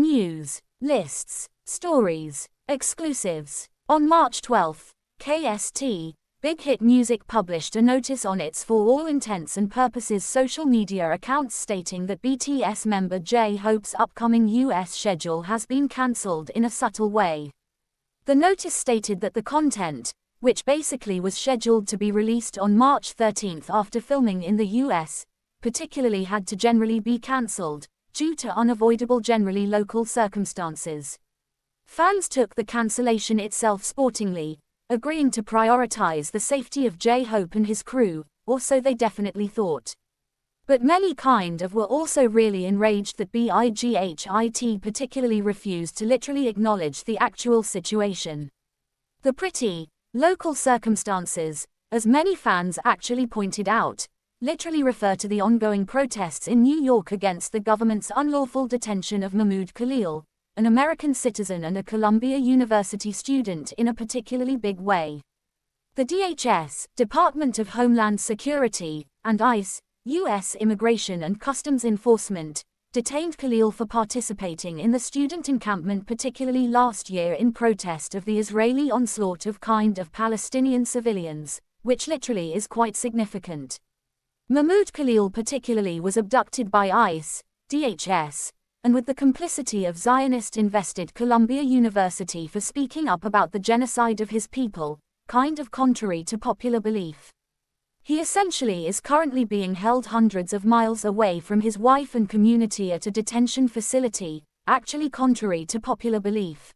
News, lists, stories, exclusives. On March 12, KST, BIGHIT Music published a notice on its for all intents and purposes social media accounts stating that BTS member J-Hope's upcoming US schedule has been cancelled in a subtle way. The notice stated that the content, which basically was scheduled to be released on March 13 after filming in the US, particularly had to generally be cancelled, due to unavoidable generally local circumstances. Fans took the cancellation itself sportingly, agreeing to prioritize the safety of J-Hope and his crew, or so they definitely thought. But many were also really enraged that BIGHIT particularly refused to literally acknowledge the actual situation. The pretty, local circumstances, as many fans actually pointed out, literally refer to the ongoing protests in New York against the government's unlawful detention of Mahmoud Khalil, an American citizen and a Columbia University student, in a particularly big way. The DHS, Department of Homeland Security, and ICE, U.S. Immigration and Customs Enforcement, detained Khalil for participating in the student encampment particularly last year in protest of the Israeli onslaught of Palestinian civilians, which literally is quite significant. Mahmoud Khalil particularly was abducted by ICE, DHS, and with the complicity of Zionist-invested Columbia University for speaking up about the genocide of his people, contrary to popular belief. He essentially is currently being held hundreds of miles away from his wife and community at a detention facility, actually contrary to popular belief.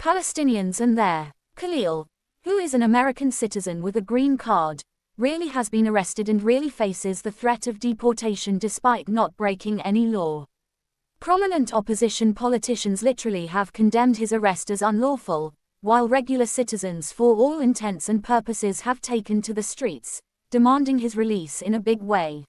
Palestinians and their Khalil, who is an American citizen with a green card, really has been arrested and really faces the threat of deportation despite not breaking any law. Prominent opposition politicians literally have condemned his arrest as unlawful, while regular citizens for all intents and purposes have taken to the streets, demanding his release in a big way.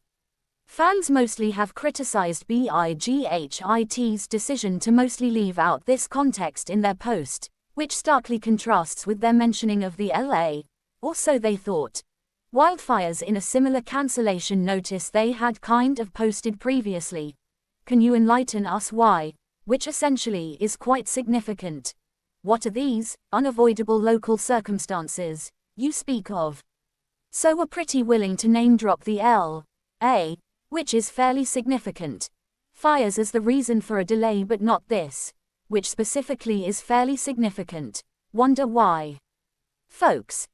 Fans mostly have criticized BIGHIT's decision to mostly leave out this context in their post, which starkly contrasts with their mentioning of the LA, or so they thought, wildfires in a similar cancellation notice they had posted previously. Can you enlighten us why? Which essentially is quite significant. What are these unavoidable local circumstances you speak of? So we're pretty willing to name drop the LA, which is fairly significant. Fires as the reason for a delay, but not this, which specifically is fairly significant. Wonder why? Folks,